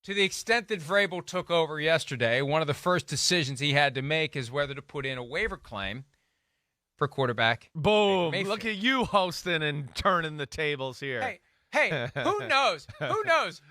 to the extent that Vrabel took over yesterday, one of the first decisions he had to make is whether to put in a waiver claim for quarterback. Boom. Look at you hosting and turning the tables here. Hey, who knows? Who knows?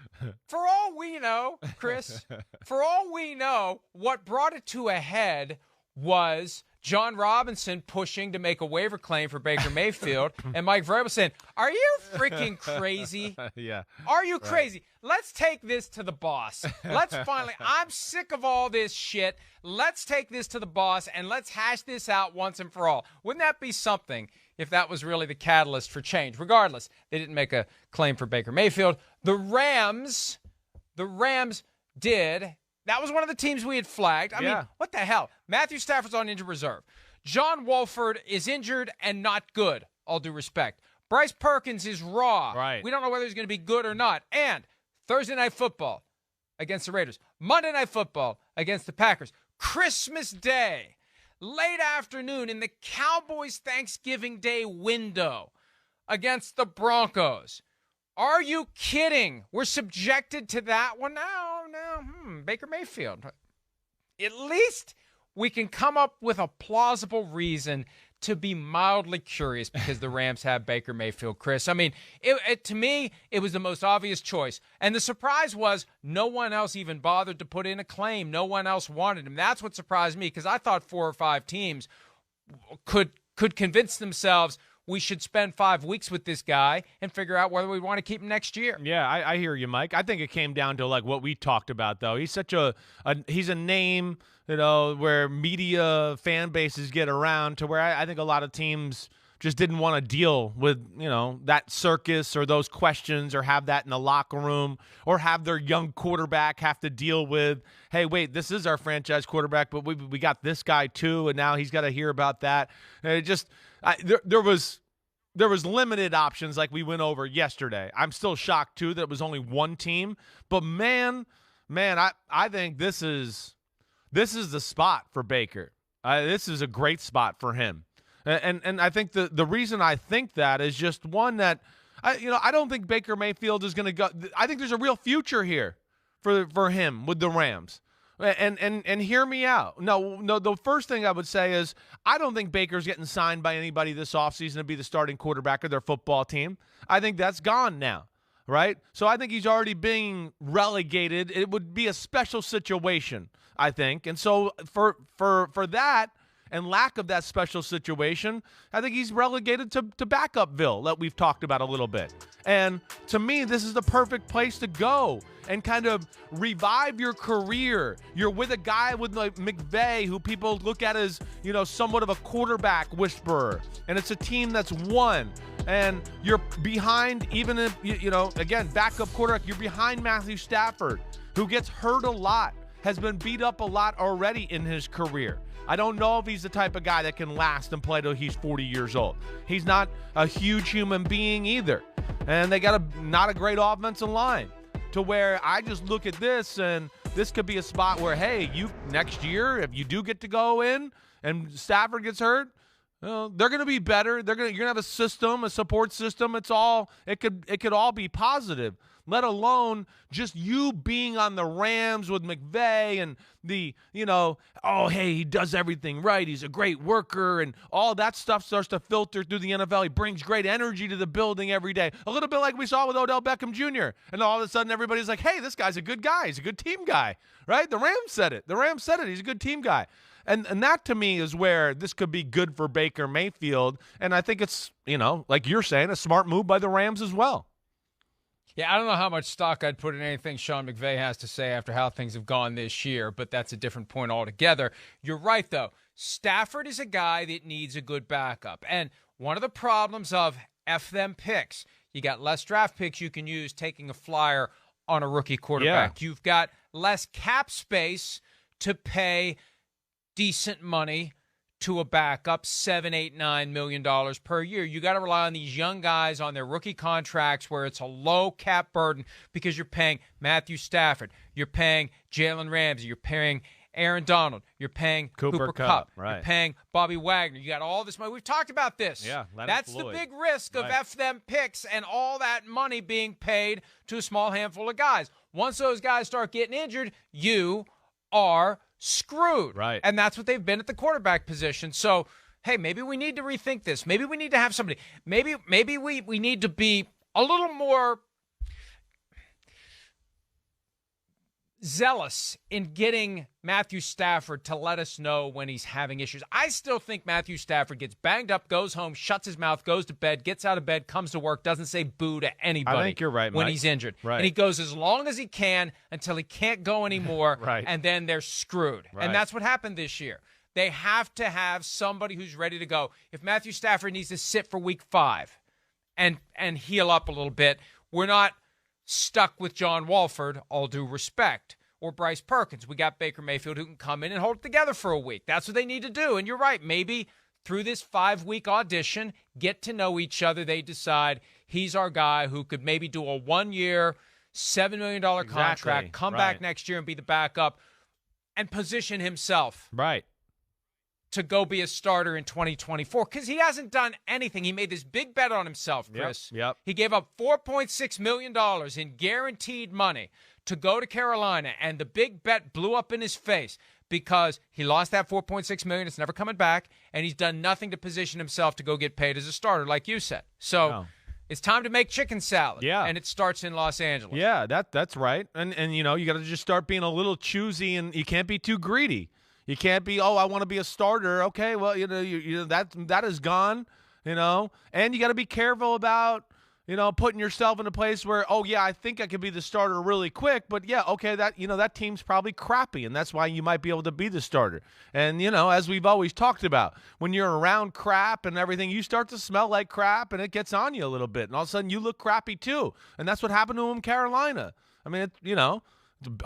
For all we know, Chris, for all we know, what brought it to a head was John Robinson pushing to make a waiver claim for Baker Mayfield and Mike Vrabel saying, "Are you freaking crazy? Yeah. Are you crazy? Let's take this to the boss. Let's finally, I'm sick of all this shit. Let's take this to the boss and let's hash this out once and for all." Wouldn't that be something if that was really the catalyst for change? Regardless, they didn't make a claim for Baker Mayfield. The Rams did. That was one of the teams we had flagged. I mean, what the hell? Matthew Stafford's on injured reserve. John Wolford is injured and not good, all due respect. Bryce Perkins is raw. Right. We don't know whether he's going to be good or not. And Thursday Night Football against the Raiders. Monday Night Football against the Packers. Christmas Day, late afternoon in the Cowboys Thanksgiving Day window against the Broncos. Are you kidding? We're subjected to that one now. Baker Mayfield. At least we can come up with a plausible reason to be mildly curious because the Rams have Baker Mayfield, Chris. I mean, to me, it was the most obvious choice. And the surprise was no one else even bothered to put in a claim. No one else wanted him. That's what surprised me because I thought 4 or 5 teams could convince themselves we should spend 5 weeks with this guy and figure out whether we want to keep him next year. Yeah, I hear you, Mike. I think it came down to like what we talked about, though. He's such he's a name, where media fan bases get around to where I think a lot of teams just didn't want to deal with, that circus or those questions or have that in the locker room or have their young quarterback have to deal with, hey, wait, this is our franchise quarterback, but we got this guy too, and now he's got to hear about that. And it just there was limited options like we went over yesterday. I'm still shocked too that it was only one team, but man, I think this is the spot for Baker. This is a great spot for him. And I think the reason I think that is just one that I don't think Baker Mayfield is going to go. I think there's a real future here for him with the Rams. And hear me out. No, the first thing I would say is I don't think Baker's getting signed by anybody this offseason to be the starting quarterback of their football team. I think that's gone now, right? So I think he's already being relegated. It would be a special situation, I think. And so for that and lack of that special situation, I think he's relegated to Backupville that we've talked about a little bit. And to me, this is the perfect place to go and kind of revive your career. You're with a guy with like McVay, who people look at as, somewhat of a quarterback whisperer. And it's a team that's won. And you're behind, even if, again, backup quarterback, you're behind Matthew Stafford, who gets hurt a lot, has been beat up a lot already in his career. I don't know if he's the type of guy that can last and play till he's 40 years old. He's not a huge human being either. And they got not a great offensive line to where I just look at this and this could be a spot where, hey, next year, if you do get to go in and Stafford gets hurt, they're going to be better. You're going to have a system, a support system. It could all be positive, let alone just you being on the Rams with McVay and the, hey, he does everything right. He's a great worker, and all that stuff starts to filter through the NFL. He brings great energy to the building every day. A little bit like we saw with Odell Beckham Jr. And all of a sudden everybody's like, hey, this guy's a good guy. He's a good team guy, right? The Rams said it. He's a good team guy. And that, to me, is where this could be good for Baker Mayfield. And I think it's, like you're saying, a smart move by the Rams as well. Yeah, I don't know how much stock I'd put in anything Sean McVay has to say after how things have gone this year, but that's a different point altogether. You're right, though. Stafford is a guy that needs a good backup. And one of the problems of F them picks, you got less draft picks you can use taking a flyer on a rookie quarterback. Yeah. You've got less cap space to pay decent money to a backup, $7, $8, $9 million per year. You got to rely on these young guys on their rookie contracts where it's a low cap burden because you're paying Matthew Stafford, you're paying Jalen Ramsey, you're paying Aaron Donald. You're paying Cooper Kupp. Right. You're paying Bobby Wagner. You got all this money. We've talked about this. Yeah, that's Floyd. the big risk of Right. F them picks and all that money being paid to a small handful of guys. Once those guys start getting injured, you are screwed. Right. And that's what they've been at the quarterback position. So, hey, maybe we need to rethink this. Maybe we need to have somebody. Maybe we need to be a little more zealous in getting Matthew Stafford to let us know when he's having issues. I still think Matthew Stafford gets banged up, goes home, shuts his mouth, goes to bed, gets out of bed, comes to work, doesn't say boo to anybody. I think you're right, when Mike. he's injured. Right. And he goes as long as he can until he can't go anymore, Right. and then they're screwed. Right. And that's what happened this year. They have to have somebody who's ready to go. If Matthew Stafford needs to sit for week 5 and heal up a little bit, we're not stuck with John Walford, all due respect, or Bryce Perkins. We got Baker Mayfield who can come in and hold it together for a week. That's what they need to do. And you're right. Maybe through this 5-week audition, get to know each other. They decide he's our guy who could maybe do a 1-year, $7 million contract, come back next year and be the backup and position himself Right. to go be a starter in 2024 because he hasn't done anything. He made this big bet on himself, Chris. Yep. He gave up $4.6 million in guaranteed money to go to Carolina, and the big bet blew up in his face because he lost that $4.6 million. It's never coming back, and he's done nothing to position himself to go get paid as a starter, like you said. So it's time to make chicken salad, and it starts in Los Angeles. Yeah, that's right. And you know, you got to just start being a little choosy, and you can't be too greedy. You can't be, I want to be a starter. Okay, well, you know that is gone, you know. And you got to be careful about, you know, putting yourself in a place where, I think I could be the starter really quick, but that team's probably crappy, and that's why you might be able to be the starter. And, you know, as we've always talked about, when you're around crap and everything, you start to smell like crap, and it gets on you a little bit, and all of a sudden you look crappy too. And that's what happened to him in Carolina. I mean, it's a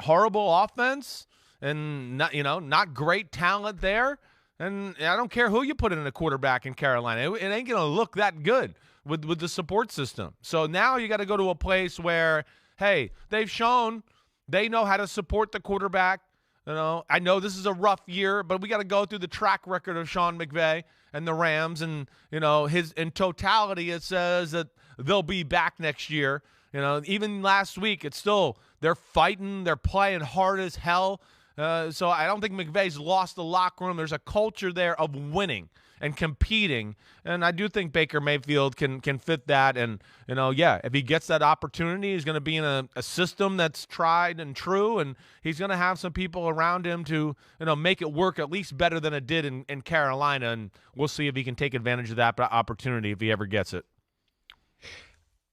horrible offense. And not great talent there. And I don't care who you put in a quarterback in Carolina. It ain't going to look that good with the support system. So now you got to go to a place where, hey, they've shown they know how to support the quarterback. You know, I know this is a rough year, but we got to go through the track record of Sean McVay and the Rams. And, you know, in totality, it says that they'll be back next year. You know, even last week, it's still, they're fighting, they're playing hard as hell. So I don't think McVay's lost the locker room. There's a culture there of winning and competing, and I do think Baker Mayfield can fit that. And if he gets that opportunity, he's going to be in a system that's tried and true, and he's going to have some people around him to make it work at least better than it did in Carolina. And we'll see if he can take advantage of that opportunity if he ever gets it.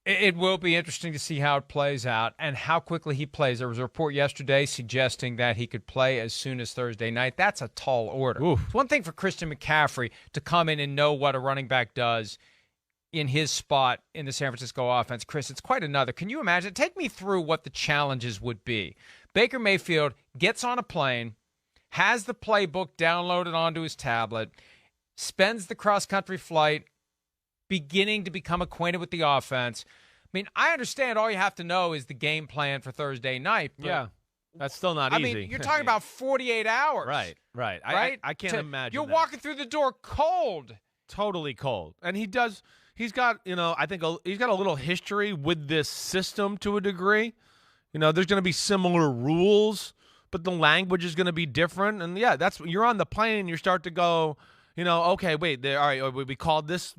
It will be interesting to see how it plays out and how quickly he plays. There was a report yesterday suggesting that he could play as soon as Thursday night. That's a tall order. Oof. It's one thing for Christian McCaffrey to come in and know what a running back does in his spot in the San Francisco offense. Chris, it's quite another. Can you imagine? Take me through what the challenges would be. Baker Mayfield gets on a plane, has the playbook downloaded onto his tablet, spends the cross-country flight beginning to become acquainted with the offense. I mean, I understand all you have to know is the game plan for Thursday night. But, yeah, that's still not easy. I mean, you're talking about 48 hours. Right. Right? I can't imagine You're that. walking through the door cold. Totally cold. And he's got, I think he's got a little history with this system to a degree. There's going to be similar rules, but the language is going to be different. And yeah, you're on the plane and you start to go, okay, wait, all right, we called this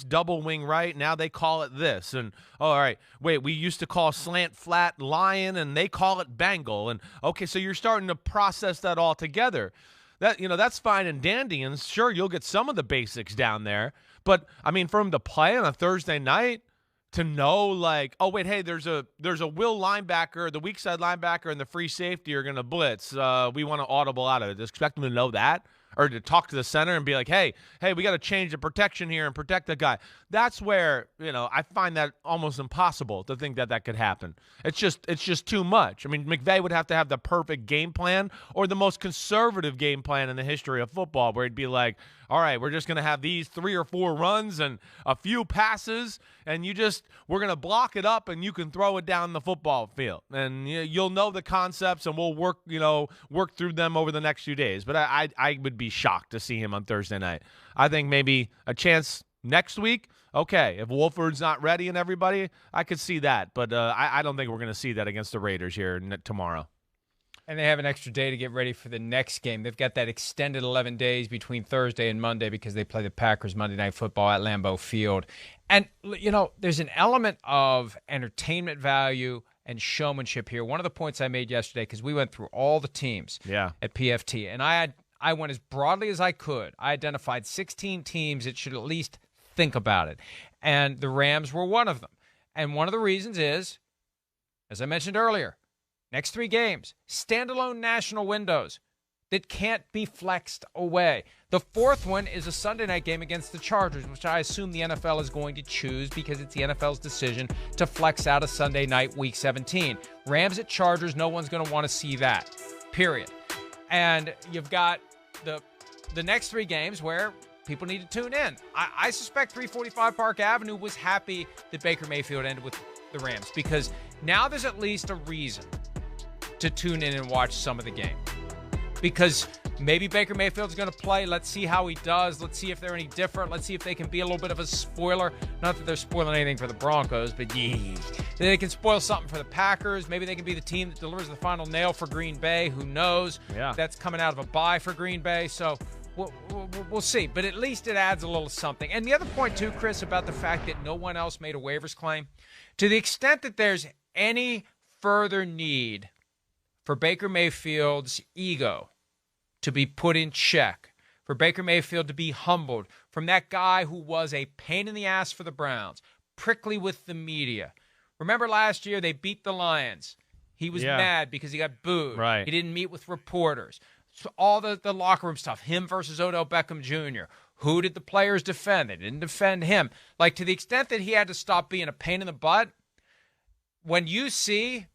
double wing right, now they call it this. And all right, wait, we used to call slant flat lion and they call it Bengal. And okay, so you're starting to process that all together. That's fine and dandy, and sure, you'll get some of the basics down there. But I mean, from the play on a Thursday night to know, like, oh wait, hey, there's a will linebacker, the weak side linebacker, and the free safety are going to blitz. We want to audible out of it. Just expect them to know that. or to talk to the center and be like, hey, we got to change the protection here and protect the guy. That's where, I find that almost impossible to think that could happen. It's just too much. I mean, McVay would have to have the perfect game plan or the most conservative game plan in the history of football, where he'd be like, all right, we're just going to have these 3 or 4 runs and a few passes, and we're going to block it up and you can throw it down the football field. And you'll know the concepts and we'll work through them over the next few days. But I would be shocked to see him on Thursday night. I think maybe a chance next week. Okay, if Wolford's not ready and everybody, I could see that. But I don't think we're going to see that against the Raiders here tomorrow. And they have an extra day to get ready for the next game. They've got that extended 11 days between Thursday and Monday because they play the Packers Monday Night Football at Lambeau Field. And, there's an element of entertainment value and showmanship here. One of the points I made yesterday, because we went through all the teams at PFT, and I went as broadly as I could. I identified 16 teams that should at least think about it. And the Rams were one of them. And one of the reasons is, as I mentioned earlier, next 3 games, standalone national windows that can't be flexed away. The 4th one is a Sunday night game against the Chargers, which I assume the NFL is going to choose because it's the NFL's decision to flex out a Sunday night Week 17. Rams at Chargers, no one's going to want to see that, period. And you've got the next 3 games where people need to tune in. I suspect 345 Park Avenue was happy that Baker Mayfield ended with the Rams because now there's at least a reason to tune in and watch some of the game. Because maybe Baker Mayfield's going to play. Let's see how he does. Let's see if they're any different. Let's see if they can be a little bit of a spoiler. Not that they're spoiling anything for the Broncos, but they can spoil something for the Packers. Maybe they can be the team that delivers the final nail for Green Bay. Who knows? Yeah. That's coming out of a bye for Green Bay. So we'll see. But at least it adds a little something. And the other point, too, Chris, about the fact that no one else made a waivers claim, to the extent that there's any further need for Baker Mayfield's ego to be put in check, for Baker Mayfield to be humbled from that guy who was a pain in the ass for the Browns, prickly with the media. Remember last year they beat the Lions. He was mad because he got booed. Right. He didn't meet with reporters. So all the locker room stuff, him versus Odell Beckham Jr. Who did the players defend? They didn't defend him. Like, to the extent that he had to stop being a pain in the butt, when you see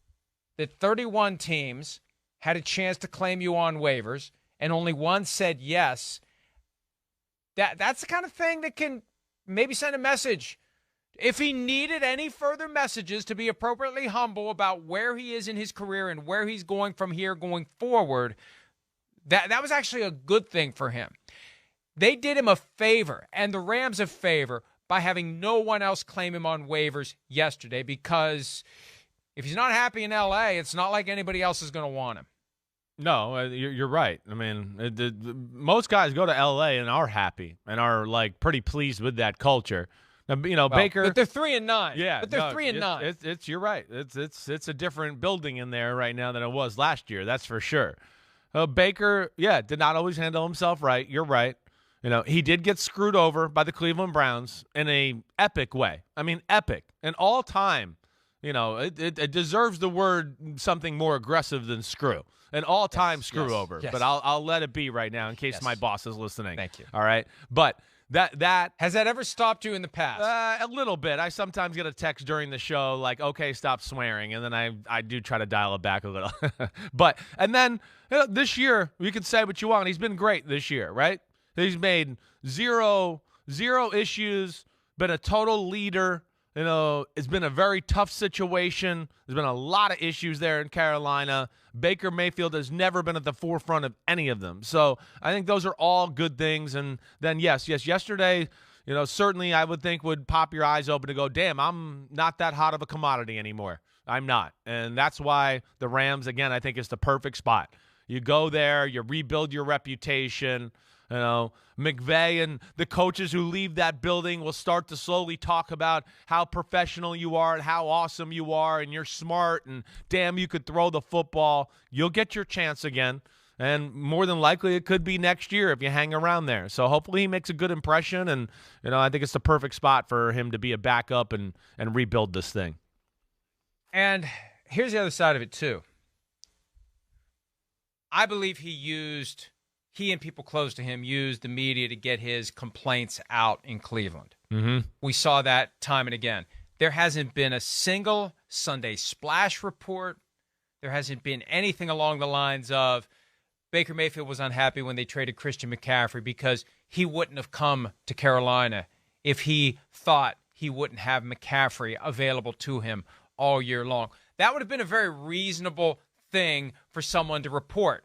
that 31 teams had a chance to claim you on waivers and only one said yes, that's the kind of thing that can maybe send a message. If he needed any further messages to be appropriately humble about where he is in his career and where he's going from here going forward, that was actually a good thing for him. They did him a favor, and the Rams a favor, by having no one else claim him on waivers yesterday, because if he's not happy in L.A., it's not like anybody else is going to want him. No, you're right. I mean, most guys go to L.A. and are happy and are, like, pretty pleased with that culture. Now, Baker. But they're 3-9. Yeah, but they're 3-9. It's you're right. It's a different building in there right now than it was last year. That's for sure. Baker, did not always handle himself right. You're right. He did get screwed over by the Cleveland Browns in a epic way. I mean, epic. And all time, it deserves the word something more aggressive than screw. An all-time screw over. Yes. But I'll let it be right now in case my boss is listening. Thank you. All right? But that has that ever stopped you in the past? A little bit. I sometimes get a text during the show like, okay, stop swearing. And then I do try to dial it back a little. And then this year, you can say what you want. He's been great this year, right? He's made zero issues, been a total leader. It's been a very tough situation. There's been a lot of issues there in Carolina. Baker Mayfield has never been at the forefront of any of them. So I think those are all good things. And then, yes, yesterday, certainly I would think would pop your eyes open to go, damn, I'm not that hot of a commodity anymore. I'm not. And that's why the Rams, again, I think is the perfect spot. You go there, you rebuild your reputation. McVay and the coaches who leave that building will start to slowly talk about how professional you are and how awesome you are and you're smart and damn, you could throw the football. You'll get your chance again. And more than likely it could be next year if you hang around there. So hopefully he makes a good impression. And, I think it's the perfect spot for him to be a backup and rebuild this thing. And here's the other side of it, too. I believe he used he and people close to him used the media to get his complaints out in Cleveland. Mm-hmm. We saw that time and again. There hasn't been a single Sunday Splash report. There hasn't been anything along the lines of Baker Mayfield was unhappy when they traded Christian McCaffrey because he wouldn't have come to Carolina if he thought he wouldn't have McCaffrey available to him all year long. That would have been a very reasonable thing for someone to report.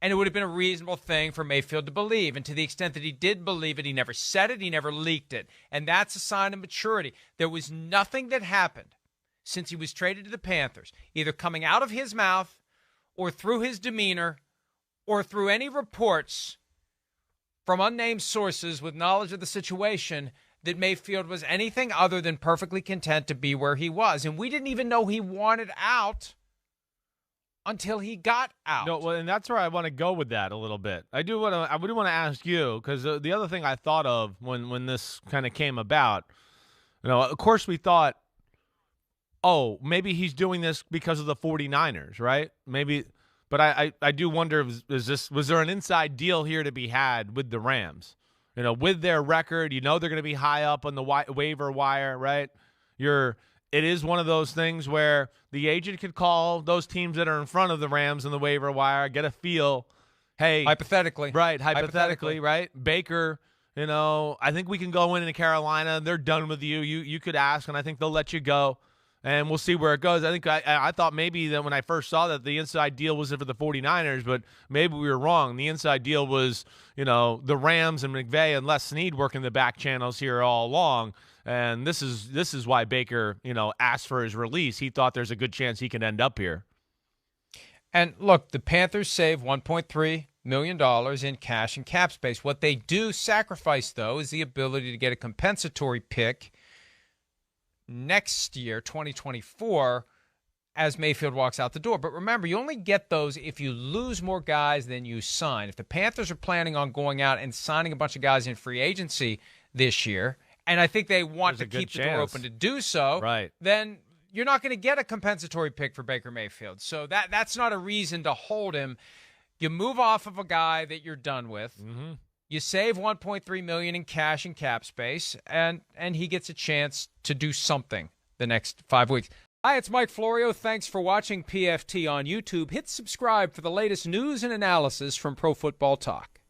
And it would have been a reasonable thing for Mayfield to believe. And to the extent that he did believe it, he never said it, he never leaked it. And that's a sign of maturity. There was nothing that happened since he was traded to the Panthers, either coming out of his mouth or through his demeanor or through any reports from unnamed sources with knowledge of the situation, that Mayfield was anything other than perfectly content to be where he was. And we didn't even know he wanted out until he got out. No, well, and that's where I want to go with that a little bit. I do want to ask you, because the other thing I thought of when this kind of came about, of course we thought, oh, maybe he's doing this because of the 49ers, right? Maybe, but I do wonder, was there an inside deal here to be had with the Rams? With their record, they're going to be high up on the waiver wire, right? It is one of those things where the agent could call those teams that are in front of the Rams on the waiver wire, get a feel, hey. Hypothetically. Right, hypothetically, right? Baker, I think we can go into Carolina. They're done with you. You could ask, and I think they'll let you go, and we'll see where it goes. I think I thought maybe that when I first saw that the inside deal was for the 49ers, but maybe we were wrong. The inside deal was, the Rams and McVay and Les Snead working the back channels here all along. And this is why Baker, asked for his release. He thought there's a good chance he can end up here. And look, the Panthers save $1.3 million in cash and cap space. What they do sacrifice, though, is the ability to get a compensatory pick next year, 2024, as Mayfield walks out the door. But remember, you only get those if you lose more guys than you sign. If the Panthers are planning on going out and signing a bunch of guys in free agency this year, and I think they want to keep the door open to do so, right, then you're not going to get a compensatory pick for Baker Mayfield. So that's not a reason to hold him. You move off of a guy that you're done with. Mm-hmm. You save $1.3 million in cash and cap space, and he gets a chance to do something the next 5 weeks. Hi, it's Mike Florio. Thanks for watching PFT on YouTube. Hit subscribe for the latest news and analysis from Pro Football Talk.